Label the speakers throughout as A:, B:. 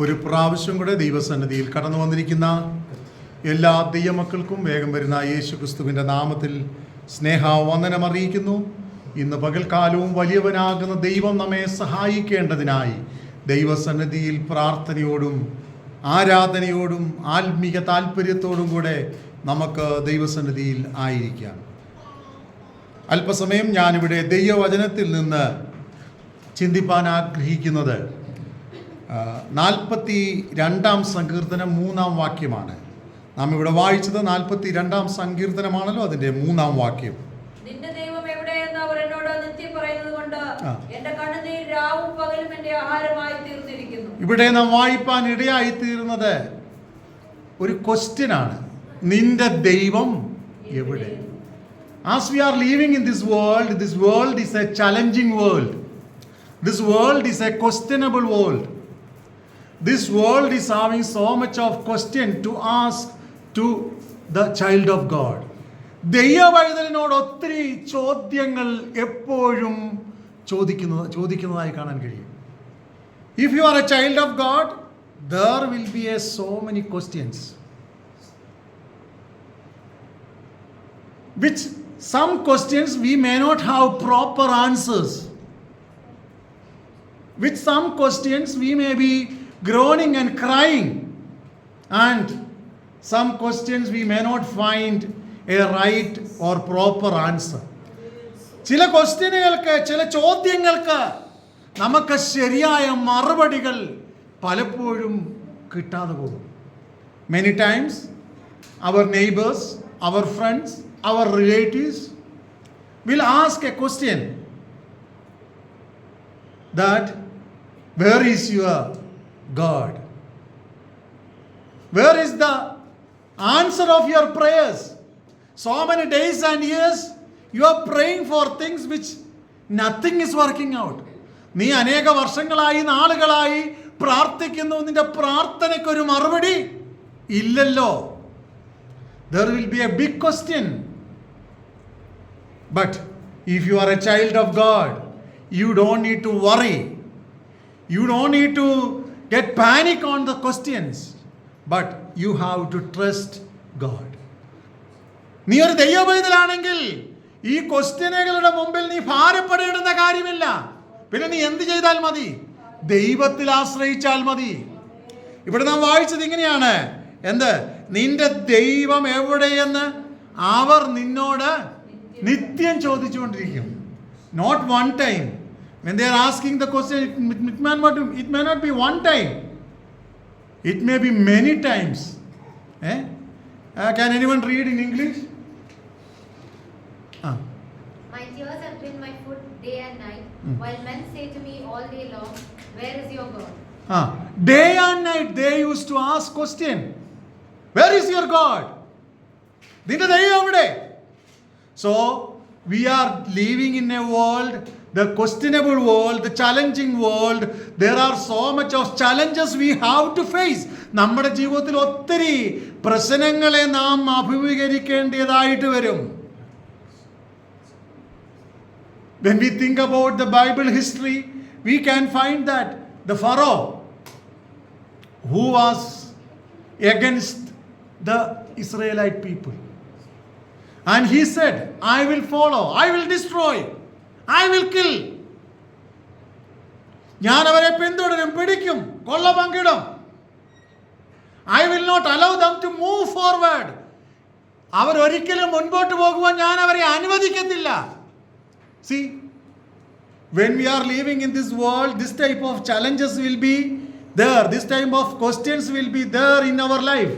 A: ഒരു പ്രാവശ്യം കൂടെ ദൈവസന്നിധിയിൽ കടന്നു വന്നിരിക്കുന്ന എല്ലാ ദൈവമക്കൾക്കും വേഗം വരുന്ന യേശു ക്രിസ്തുവിൻ്റെ നാമത്തിൽ സ്നേഹവന്ദനം അറിയിക്കുന്നു. ഇന്ന് പകൽക്കാലവും വലിയവനാകുന്ന ദൈവം നമ്മെ സഹായിക്കേണ്ടതിനായി ദൈവസന്നിധിയിൽ പ്രാർത്ഥനയോടും ആരാധനയോടും ആത്മീക താല്പര്യത്തോടും കൂടെ നമുക്ക് ദൈവസന്നിധിയിൽ ആയിരിക്കാം. അല്പസമയം ഞാനിവിടെ ദൈവവചനത്തിൽ നിന്ന് ചിന്തിപ്പാൻ ആഗ്രഹിക്കുന്നത് 42-ാം സങ്കീർത്തനം 3-ാം വാക്യമാണ്. നാം ഇവിടെ വായിച്ചത് 42-ാം സങ്കീർത്തനമാണല്ലോ, അതിൻ്റെ 3-ാം വാക്യം.
B: നിന്റെ ദൈവം എവിടെയെന്ന് അവർ എന്നോട് നിത്യം പറയുന്നതുകൊണ്ട് എന്റെ കണ്ണുനീർ രാവും പകലും എന്റെ ആഹാരമായി തീർന്നിരിക്കുന്നു. ഇവിടെ
A: നാം വായിപ്പാൻ ഇടയായി തീരുന്നത് ഒരു ക്വസ്റ്റ്യൻ ആണ്. നിന്റെ ദൈവം എവിടെ? As we are living in this world is a challenging world. This world is a questionable world. This world is having so much of question to ask to the child of God. ദൈവവൈതലിനോട് ഒത്തിരി ചോദ്യങ്ങൾ എപ്പോഴും ചോദിക്കുന്നതായി കാണാൻ കഴിയും. If you are a child of God, there will be so many questions, which some questions we may not have proper answers. With some questions we may be groaning and crying, and some questions we may not find a right or proper answer. ചില ക്വസ്റ്റ്യനുകൾക്ക്, ചില ചോദ്യങ്ങൾക്ക് നമുക്ക് ശരിയായ മറുപടികൾ പലപ്പോഴും കിട്ടാതെ പോകും. Many times our neighbors, our friends, our relatives will ask a question that where is your God? Where is the answer of your prayers? So many days and years you are praying for things which nothing is working out. നീ അനേക വർഷങ്ങളായി, നാളുകളായി പ്രാർത്ഥിക്കുന്നു, നിന്റെ പ്രാർത്ഥനയ്ക്കൊരു മറുപടി ഇല്ലല്ലോ. There will be a big question. But if you are a child of God, you don't need to worry. You don't need to get panic on the questions. But you have to trust God. നീ ഒരു ദൈവപൈതലാണെങ്കിൽ ഈ ക്വസ്റ്റ്യനുകളുടെ മുമ്പിൽ നീ ഭാരപ്പെടേണ്ടുന്ന കാര്യമില്ല. പിന്നെ നീ എന്ത് ചെയ്താൽ മതി? ദൈവത്തിൽ ആശ്രയിച്ചാൽ മതി. ഇവിടെ നാം വായിച്ചത് ഇങ്ങനെയാണ്. എന്ത്? നിന്റെ ദൈവം എവിടെയെന്ന് അവർ നിന്നോട് നിത്യം ചോദിച്ചുകൊണ്ടിരിക്കും. Not one time. When they are asking the question, it may not be one time. It may be many times. Can anyone read in English?
C: My tears have been my food day and night, while men say to me all day long, where is your God?
A: Day and night they used to ask question. Where is your God? നിന്റെ ദൈവം എവിടെ? So we are living in a world, the questionable world, the challenging world. There are so much of challenges we have to face. നമ്മുടെ ജീവിതത്തിൽ ഒത്തിരി പ്രശ്നങ്ങളെ നാം അഭിമുഖീകരിക്കേണ്ടതായിട്ട് വരും. When we think about the Bible history, we can find that the Pharaoh who was against the Israelite people, and he said, I will follow, I will destroy, I will kill. ഞാൻ അവരെ പിന്തുടരും, പിടിക്കും, കൊള്ള പങ്കിടും. I will not allow them to move forward. അവർ ഒരിക്കലും മുൻപോട്ട് പോകുവാൻ ഞാൻ അവരെ അനുവദിക്കത്തില്ല. See, when we are living in this world, this type of challenges will be there. This type of questions will be there in our life.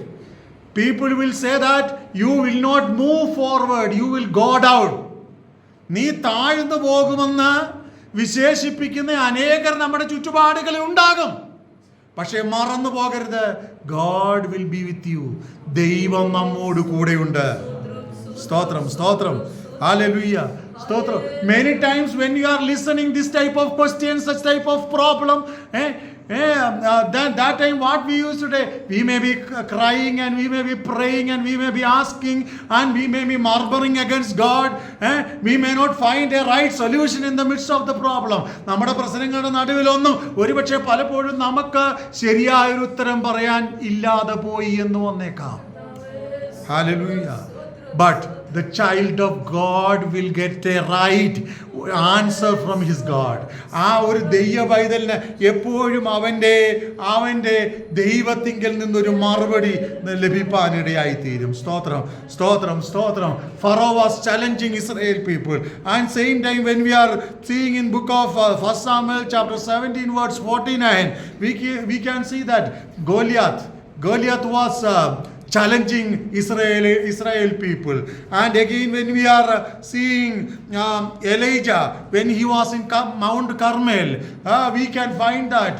A: People will say that you will not move forward, you will go down. നീ താഴ്ന്നു പോകുമെന്ന് വിശേഷിപ്പിക്കുന്ന അനേകർ നമ്മുടെ ചുറ്റുപാടുകളിൽ ഉണ്ടാകും. പക്ഷേ മറന്നു പോകരുത്, God will be with you. ദൈവം നമ്മോട് കൂടെയുണ്ട്. സ്തോത്രം, സ്തോത്രം, hallelujah, Stotram. Many times when you are listening this type of questions, such type of problem, that time what we used to do, we may be crying and we may be praying and we may be asking and we may be murmuring against God. We may not find a right solution in the midst of the problem. നമ്മുടെ പ്രശ്നങ്ങളുടെ നടുവിലൊന്നും ഒരുപക്ഷെ പലപ്പോഴും നമുക്ക് ശരിയായൊരു ഉത്തരം പറയാൻ ഇല്ലാതെ പോയി എന്ന് വന്നേക്കാം. Hallelujah. But the child of God will get a right answer from his God. ആ ഒരു ദൈവ പൈതലിന് എപ്പോഴും അവൻ്റെ ദൈവത്തിങ്കിൽ നിന്നൊരു മറുപടി ലഭിക്കാനിടയായി തീരും. സ്തോത്രം, സ്തോത്രം, സ്തോത്രം. Pharaoh was challenging Israel people. And same time when we are seeing in book of 1 Samuel chapter 17 verse 49, we can see that Goliath was challenging Israel people. And again when we are seeing Elijah when he was in Mount Carmel, we can find that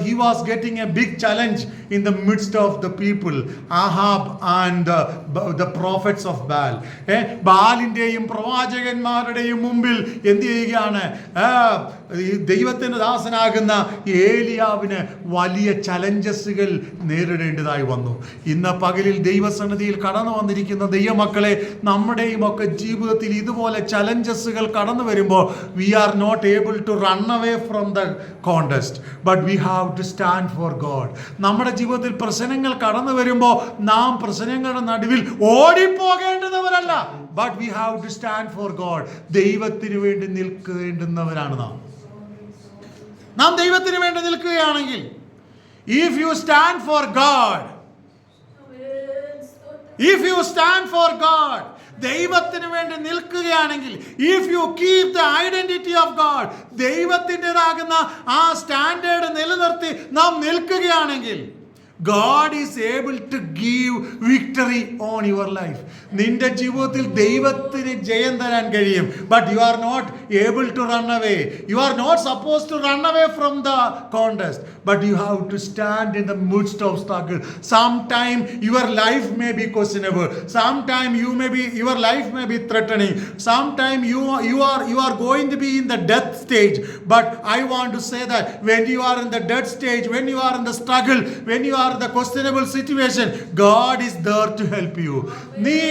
A: he was getting a big challenge in the midst of the people, Ahab and the prophets of Baal. ബാലിന്റെയും പ്രവാചകന്മാരുടെയും മുമ്പിൽ എന്ത് ചെയ്യുകയാണ്? ദൈവത്തിന്റെ ദാസനാകുന്ന ഏലിയാവിന് വലിയ ചലഞ്ചസുകൾ നേരിടേണ്ടതായി വന്നു. ഇന്ന് പകലിൽ ദൈവസന്നിധിയിൽ കടന്നു വന്നിരിക്കുന്ന ദൈവമക്കളെ, നമ്മുടെയും ഒക്കെ ജീവിതത്തിൽ ഇതുപോലെ ചലഞ്ചസുകൾ കടന്നു വരുമ്പോൾ we are not able to run away from the contest, but we have to stand for God. നമ്മുടെ ജീവിതത്തിൽ പ്രശ്നങ്ങൾ കടന്നു വരുമ്പോൾ നാം പ്രശ്നങ്ങളുടെ നടുവിൽ ഓടിപ്പോകേണ്ടുന്നവരല്ല, but we have to stand for God. ദൈവത്തിന് വേണ്ടി നിൽക്കേണ്ടുന്നവരാണ് നാം ദൈവത്തിന് വേണ്ടി നിൽക്കുകയാണെങ്കിൽ, if you stand for God, if you stand for God, ദൈവത്തിന് വേണ്ടി നിൽക്കുകയാണെങ്കിൽ, if you keep the identity of God, ദൈവത്തിൻ്റെതാകുന്ന ആ സ്റ്റാൻഡേർഡ് നിലനിർത്തി നാം നിൽക്കുകയാണെങ്കിൽ, God is able to give victory on your life. നിന്റെ ജീവിതത്തിൽ ദൈവത്തിന് ജയം തരാൻ കഴിയും. But you are not able to run away. You are not supposed to run away from the contest, but you have to stand in the midst of struggle. Sometime your life may be questionable. Sometime your life may be threatening. Sometime you are going to be in the death stage. But I want to say that when you are in the death stage, when you are in the struggle, when you are in the questionable situation, God is there to help you. നീ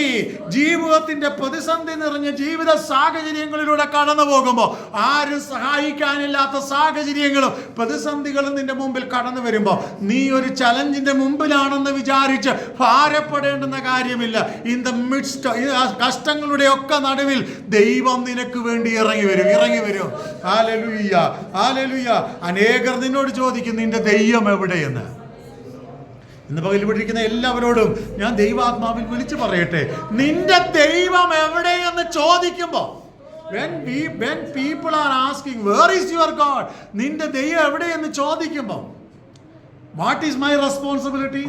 A: ജീവിതത്തിന്റെ പ്രതിസന്ധി നിറഞ്ഞ ജീവിത സാഹചര്യങ്ങളിലൂടെ കടന്നു പോകുമ്പോൾ, ആരും സഹായിക്കാനില്ലാത്ത സാഹചര്യങ്ങളും പ്രതിസന്ധികളും നിന്റെ മുമ്പിൽ കടന്നു വരുമ്പോൾ, നീ ഒരു ചലഞ്ചിന്റെ മുമ്പിലാണെന്ന് വിചാരിച്ച് ഭാരപ്പെടേണ്ടുന്ന കാര്യമില്ല. ഇൻ ദ മിഡ്സ്റ്റ്, കഷ്ടങ്ങളുടെ ഒക്കെ നടുവിൽ ദൈവം നിനക്ക് വേണ്ടി ഇറങ്ങി വരും. Hallelujah, hallelujah. അനേകർ നിന്നോട് ചോദിക്കും, നിന്റെ ദൈവം എവിടെയെന്ന്. ഇന്ന് പകൽ ഇരിക്കുന്ന എല്ലാവരോടും ഞാൻ ദൈവാത്മാവിൽ വിളിച്ചു പറയട്ടെ, നിന്റെ ദൈവം എവിടെയെന്ന് ചോദിക്കുമ്പോൾ, when people are asking where is your God, നിന്റെ ദൈവം എവിടെയെന്ന് ചോദിക്കുമ്പോൾ, what is my responsibility,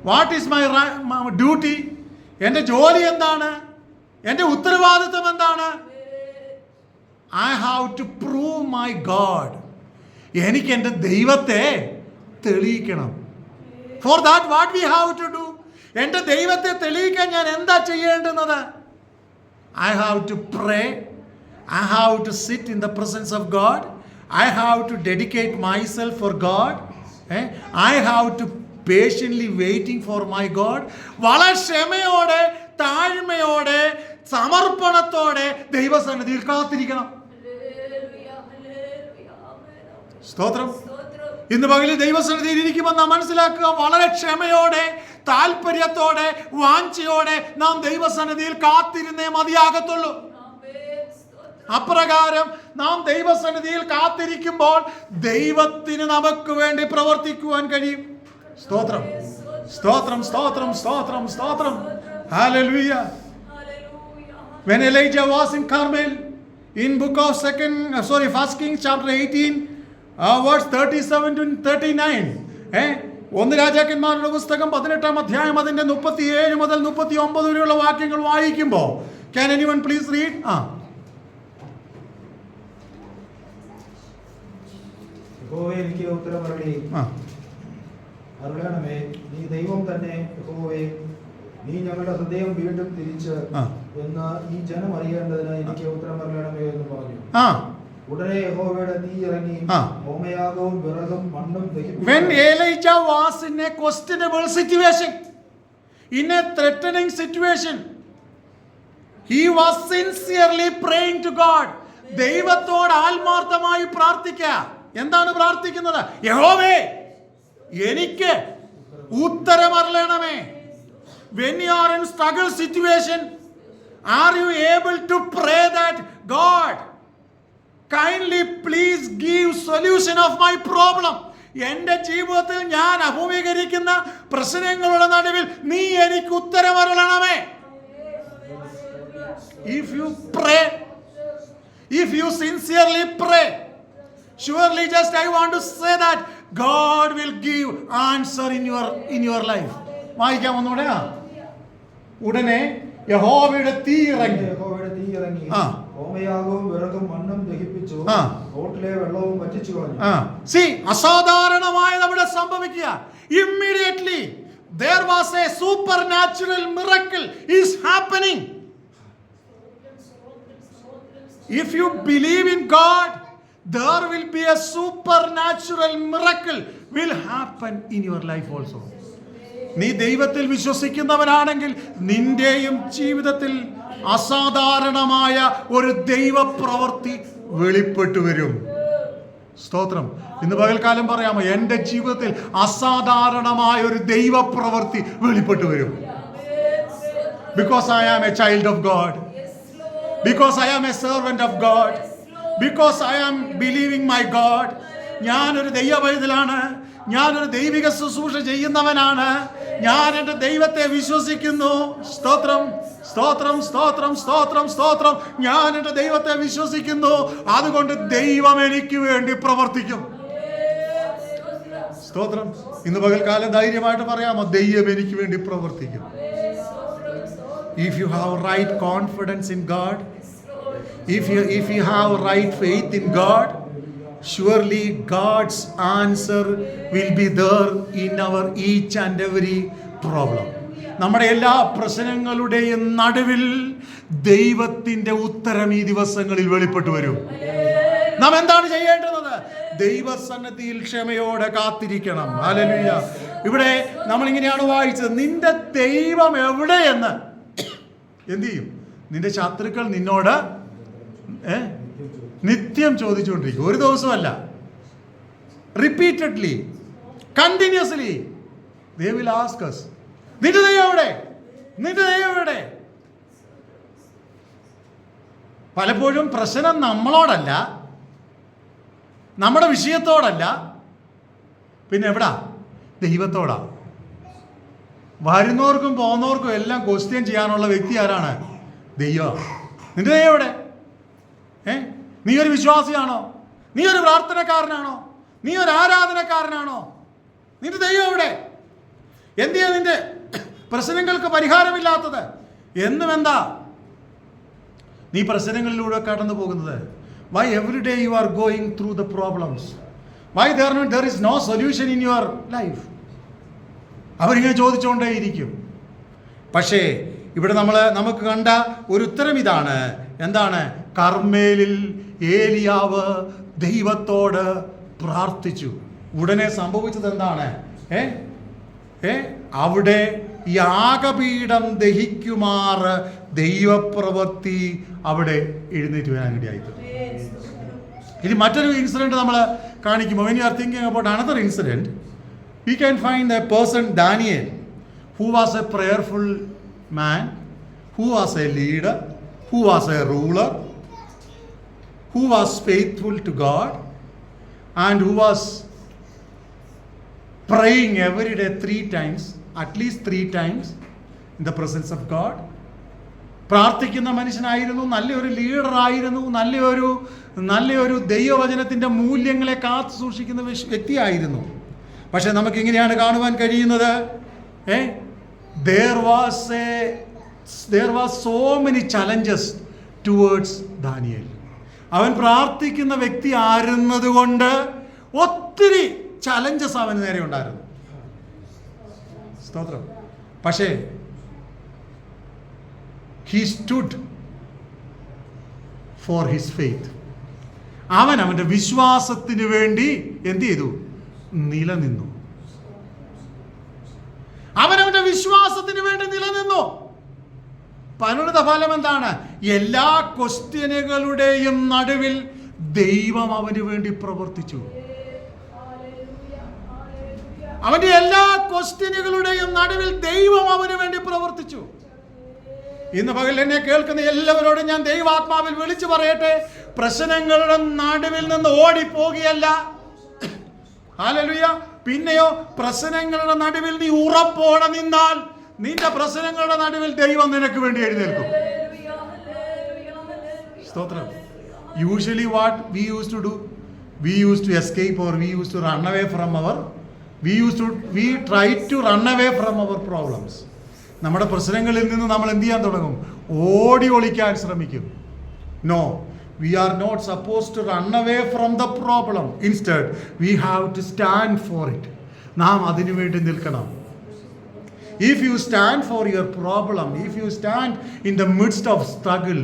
A: what is my duty, എൻ്റെ ജോലി എന്താണ്, എൻ്റെ ഉത്തരവാദിത്വം എന്താണ്? I have to prove my God. എനിക്ക് എൻ്റെ ദൈവത്തെ തെളിയിക്കണം. For that what we have to do? എൻ്റെ ദൈവത്തെ തെളിയിക്കാൻ ഞാൻ എന്താ ചെയ്യേണ്ടുന്നത്? I have to pray. I have to sit in the presence of God. I have to dedicate myself for God. I have to patiently waiting for my God. വളരെ ക്ഷമയോടെ, താഴ്മയോടെ, സമർപ്പണത്തോടെ ദൈവസന്നിധിയിൽ കാത്തിരിക്കണം. സ്തോത്രം. ഇന്ന് പകലിൽ ദൈവസന്നിധിയിൽ ഇരിക്കുമ്പോൾ നാം മനസ്സിലാക്കുക, വളരെ ക്ഷമയോടെ, താല്പര്യത്തോടെ, വാഞ്ചയോടെ നാം ദൈവസന്നിധിയിൽ കാത്തിരുന്നേ മതിയാകത്തുള്ളൂ. അപ്രകാരം നാം ദൈവസന്നിധിയിൽ കാത്തിരിക്കുമ്പോൾ ദൈവത്തിന് നമുക്ക് വേണ്ടി പ്രവർത്തിക്കുവാൻ കഴിയും. സ്തോത്രം, സ്തോത്രം, സ്തോത്രം, സ്തോത്രം, സ്തോത്രം. Hallelujah. When Elijah was in Carmel, in book of 1 Kings chapter 18, verse 37 to 39, ഒന്ന് രാജാക്കന്മാരുടെ പുസ്തകം 18-ാം അധ്യായം അതിന്റെ 37 മുതൽ 39 വരെയുള്ള വാക്യങ്ങൾ വായിക്കുമ്പോൾ, can anyone please read?
D: യഹോവേ, എനിക്ക് ഉത്തരമരുളി അരുളണമേ. നീ ദൈവം തന്നെ യഹോവേ. നീ ഞങ്ങളുടെ ഹൃദയം വീണ്ടും തിരിച്ച് എന്ന് ഈ ജനം അറിയേണ്ടതിന് എനിക്ക് ഉത്തരം പറയണമേ എന്ന് പറഞ്ഞു.
A: ആ.
D: ഉടനെ യഹോവയുടെ തീ ഇറങ്ങി ഹോമയാഗവും വിറകും മണ്ണും ദഹിപ്പിച്ചു.
A: When Elijah was in a questionable situation, in a threatening situation, he was sincerely praying to God. ദൈവത്തോട് ആത്മാർത്ഥമായി പ്രാർത്ഥിക്കുക. എന്താണ് പ്രാർത്ഥിക്കുന്നത്? യഹോവേ, എനിക്ക് ഉത്തരമരുളണമേ. When you are in struggle situation, are you able to pray that God, kindly please give solution of my problem? എൻ്റെ ജീവിതത്തിൽ ഞാൻ അഭിമുഖീകരിക്കുന്ന പ്രശ്നങ്ങളുടെ നടുവിൽ നീ എനിക്ക് ഉത്തരമരുളണമേ. If you pray, if you sincerely pray, surely just I want to say that God will give answer in your life. വായിക്കാം ഒന്നുകൂടെ. ഉടനെ യഹോവയുടെ തീ ഇറങ്ങി
D: ഹോമയാഗവും വിറകും മണ്ണും ദഹിപ്പിച്ചു, തോട്ടിലെ വെള്ളവും വറ്റിച്ചു കളഞ്ഞു.
A: See, അസാധാരണമായത് അവിടെ സംഭവിക്കുക. Immediately there was a supernatural miracle is happening. If you believe in God, there will be a supernatural miracle will happen in your life also. നീ ദൈവത്തിൽ വിശ്വസിക്കുന്നവനാണെങ്കിൽ നിന്റെയും ജീവിതത്തിൽ അസാധാരണമായ ഒരു ദൈവപ്രവൃത്തി വെളിപ്പെട്ടു വരും. സ്തോത്രം. ഇന്ന് പകൽക്കാലം പറയാമോ, എൻ്റെ ജീവിതത്തിൽ അസാധാരണമായ ഒരു ദൈവപ്രവൃത്തി വെളിപ്പെട്ടു വരും. Because I am a child of God. Because I am a servant of God. Because I am believing my God. ഞാനൊരു ദൈവപൈതലാണ്. ഞാനൊരു ദൈവിക ശുശ്രൂഷ ചെയ്യുന്നവനാണ്. ഞാൻ എൻ്റെ ദൈവത്തെ വിശ്വസിക്കുന്നു. സ്തോത്രം, സ്തോത്രം, സ്തോത്രം, സ്തോത്രം, സ്തോത്രം. ഞാൻ എൻ്റെ ദൈവത്തെ വിശ്വസിക്കുന്നു. അതുകൊണ്ട് ദൈവം എനിക്ക് വേണ്ടി പ്രവർത്തിക്കും. സ്തോത്രം. ഇന്ന് പകൽക്കാലം ധൈര്യമായിട്ട് പറയാമോ, ദൈവം എനിക്ക് വേണ്ടി പ്രവർത്തിക്കും. If you have right confidence in God, if you have right faith in God, surely God's answer will be there in our each and every problem. നമ്മുടെ എല്ലാ പ്രശ്നങ്ങളുടെയും നടുവിൽ ദൈവത്തിന്റെ ഉത്തരം ഈ ദിവസങ്ങളിൽ വെളിപ്പെട്ടു വരും. നാം എന്താണ് ചെയ്യേണ്ടത്? ദൈവസന്നിധിയിൽ ക്ഷമയോടെ കാത്തിരിക്കണം. ഹല്ലേലൂയ. ഇവിടെ നമ്മൾ ഇങ്ങനെയാണ് വായിച്ചത്, നിന്റെ ദൈവം എവിടെയെന്ന് എന്ത് ചെയ്യും? നിന്റെ ശത്രുക്കൾ നിന്നോട് നിത്യം ചോദിച്ചുകൊണ്ടിരിക്കും. ഒരു ദിവസമല്ല, repeatedly, continuously they will ask us, നിന്റെ ദൈവം എവിടെ? നിന്റെ ദൈവം എവിടെ? പലപ്പോഴും പ്രശ്നം നമ്മളോടല്ല, നമ്മുടെ വിഷയത്തോടല്ല, പിന്നെ എവിടാ? ദൈവത്തോടാ. വരുന്നവർക്കും പോകുന്നവർക്കും എല്ലാം ക്വസ്റ്റ്യൻ ചെയ്യാനുള്ള വ്യക്തി ആരാണ്? ദൈവം. നിന്റെ ദൈവം എവിടെ? നീ ഒരു വിശ്വാസിയാണോ? നീ ഒരു പ്രാർത്ഥനക്കാരനാണോ? നീ ഒരു ആരാധനക്കാരനാണോ? നിന്റെ ദൈവം എവിടെ? എന്തിയാ നിന്റെ പ്രശ്നങ്ങൾക്ക് പരിഹാരമില്ലാത്തത്? എന്നും എന്താ നീ പ്രശ്നങ്ങളിലൂടെ കടന്നു പോകുന്നത്? Why every day you are going through the problems? Why there is no solution in your life? അവരിങ്ങനെ ചോദിച്ചുകൊണ്ടേയിരിക്കും. പക്ഷേ ഇവിടെ നമുക്ക് കണ്ട ഒരു ഉത്തരം ഇതാണ്. എന്താണ്? കർമ്മേലിൽ ഏലിയാവ് ദൈവത്തോട് പ്രാർത്ഥിച്ചു. ഉടനെ സംഭവിച്ചത് എന്താണ്? അവിടെ യാഗപീഠം ദഹിക്കുമാറ് ദൈവപ്രവൃത്തി അവിടെ എഴുന്നേറ്റ് വരാനിടയായി. ഇനി മറ്റൊരു ഇൻസിഡന്റ് നമ്മൾ കാണിക്കുമ്പോൾ, when you are thinking about another incident, we can find a person, Daniel, who was a prayerful man, who was a leader, who was a ruler, who was faithful to God, and who was praying every day 3 times, at least 3 times in the presence of God. പ്രാർത്ഥിക്കുന്ന മനുഷ്യനായിരുന്നു, നല്ലൊരു ലീഡറായിരുന്നു, നല്ലൊരു ദൈവവചനത്തിൻ്റെ മൂല്യങ്ങളെ കാത്തു സൂക്ഷിക്കുന്ന വ്യക്തിയായിരുന്നു. പക്ഷെ നമുക്ക് ഇങ്ങനെയാണ് കാണുവാൻ കഴിയുന്നത്. there was so many challenges towards Daniel. അവൻ പ്രാർത്ഥിക്കുന്ന വ്യക്തി ആയിരുന്നതുകൊണ്ട് ഒത്തിരി ചലഞ്ചസ് അവന് നേരെ ഉണ്ടായിരുന്നു. സ്തോത്രം. പക്ഷേ he stood for his faith. അവൻ അവൻ്റെ വിശ്വാസത്തിന് വേണ്ടി എന്ത് ചെയ്തു? നിലനിന്നു. അവൻ അവൻ്റെ വിശ്വാസത്തിന് വേണ്ടി നിലനിന്നു. പരിണിത ഫലം എന്താണ്? എല്ലാ ക്വസ്റ്റ്യനുകളുടെയും നടുവിൽ ദൈവം അവന് വേണ്ടി പ്രവർത്തിച്ചു. അവന്റെ എല്ലാ ക്വസ്റ്റ്യനുകളുടെയും നടുവിൽ ദൈവം അവന് വേണ്ടി പ്രവർത്തിച്ചു. ഇന്ന് പകൽ എന്നെ കേൾക്കുന്ന എല്ലാവരോടും ഞാൻ ദൈവാത്മാവിൽ വിളിച്ചു പറയട്ടെ, പ്രശ്നങ്ങളുടെ നടുവിൽ നിന്ന് ഓടിപ്പോകുകയല്ല. ഹല്ലേലൂയ. പിന്നെയോ പ്രശ്നങ്ങളുടെ നടുവിൽ നീ ഉറപ്പോടെ നിന്നാൽ നിന്റെ പ്രശ്നങ്ങളുടെ നടുവിൽ ദൈവം നിനക്ക് വേണ്ടി എഴുന്നേൽക്കും. സ്തോത്രം. Usually what we used to do, we used to escape or we used to run away from our, we tried to run away from our problems. നമ്മുടെ പ്രശ്നങ്ങളിൽ നിന്ന് നമ്മൾ എന്ത് ചെയ്യാൻ തുടങ്ങും? ഓടി ഒളിക്കാൻ ശ്രമിക്കും. No, we are not supposed to run away from the problem. Instead, we have to stand for it. നാം അതിനു വേണ്ടി നിൽക്കണം. If you stand for your problem, if you stand in the midst of struggle,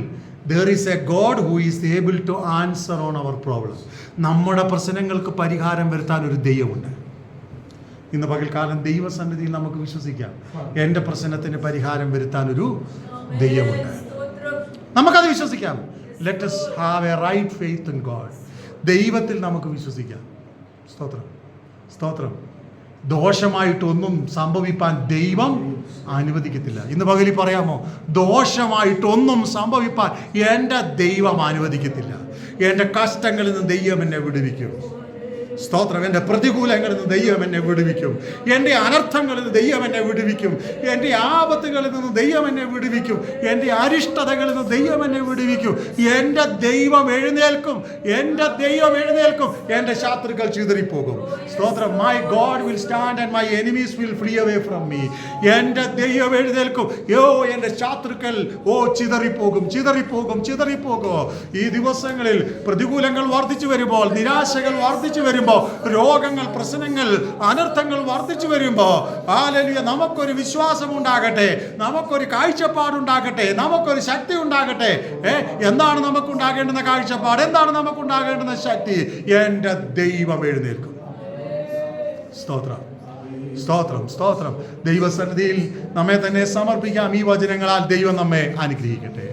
A: there is a God who is able to answer on our problem. നമ്മുടെ പ്രശ്നങ്ങൾക്ക് പരിഹാരം വരുത്താൻ ഒരു ദൈവമുണ്ട്. ഇന്ന് പകൽക്കാലം ദൈവസന്നിധിയിൽ നമുക്ക് വിശ്വസിക്കാം, എൻ്റെ പ്രശ്നത്തിന് പരിഹാരം വരുത്താൻ ഒരു ദൈവമുണ്ട്. നമുക്കത് വിശ്വസിക്കാം. Let us have a right faith in God. ദൈവത്തിൽ നമുക്ക് വിശ്വസിക്കാം. സ്തോത്രം, സ്തോത്രം. ദോഷമായിട്ടൊന്നും സംഭവിപ്പാൻ ദൈവം അനുവദിക്കത്തില്ല. ഇന്ന് പകലിൽ പറയാമോ, ദോഷമായിട്ടൊന്നും സംഭവിപ്പാൻ എൻ്റെ ദൈവം അനുവദിക്കത്തില്ല. എൻ്റെ കഷ്ടങ്ങളിൽ നിന്ന് ദൈവം എന്നെ വിടുവിക്കും. സ്തോത്രം. എൻ്റെ പ്രതികൂലങ്ങളിൽ നിന്ന് ദൈവം എന്നെ വിടുവിക്കും. എൻ്റെ അനർത്ഥങ്ങളിൽ നിന്ന് ദൈവം എന്നെ വിടുവിക്കും. എൻ്റെ ആപത്തുകളിൽ നിന്ന് ദൈവം എന്നെ വിടുവിക്കും. എൻ്റെ അരിഷ്ടതകളിൽ നിന്ന് ദൈവം എന്നെ വിടുവിക്കും. എൻ്റെ ദൈവം എഴുന്നേൽക്കും. എൻ്റെ ദൈവം എഴുന്നേൽക്കും. എൻ്റെ ശത്രുക്കൾ ചിതറിപ്പോകും. സ്തോത്രം. My God will stand and my enemies will flea away from me. എൻ്റെ ദൈവം എഴുന്നേൽക്കും. എൻ്റെ ശത്രുക്കൾ ചിതറിപ്പോകും, ചിതറിപ്പോകും, ചിതറിപ്പോകും. ഈ ദിവസങ്ങളിൽ പ്രതികൂലങ്ങൾ വർദ്ധിച്ചു വരുമ്പോൾ, നിരാശകൾ വർദ്ധിച്ചു വരുമ്പോൾ, രോഗങ്ങൾ, പ്രശ്നങ്ങൾ, അനർത്ഥങ്ങൾ വർദ്ധിച്ചു വരുമ്പോൾ, ഹല്ലേലൂയ, നമുക്കൊരു വിശ്വാസം ഉണ്ടാകട്ടെ, നമുക്കൊരു കാഴ്ചപ്പാടുണ്ടാകട്ടെ, നമുക്കൊരു ശക്തി ഉണ്ടാകട്ടെ. എന്താണ് നമുക്കുണ്ടാകേണ്ടുന്ന കാഴ്ചപ്പാട്? എന്താണ് നമുക്കുണ്ടാകേണ്ടുന്ന ശക്തി? എൻ്റെ ദൈവം എഴുന്നേൽക്കും. സ്തോത്രം, സ്തോത്രം, സ്തോത്രം. ദൈവസന്നിധിയിൽ നമ്മെ തന്നെ സമർപ്പിക്കാം. ഈ വചനങ്ങളാൽ ദൈവം നമ്മെ അനുഗ്രഹിക്കട്ടെ.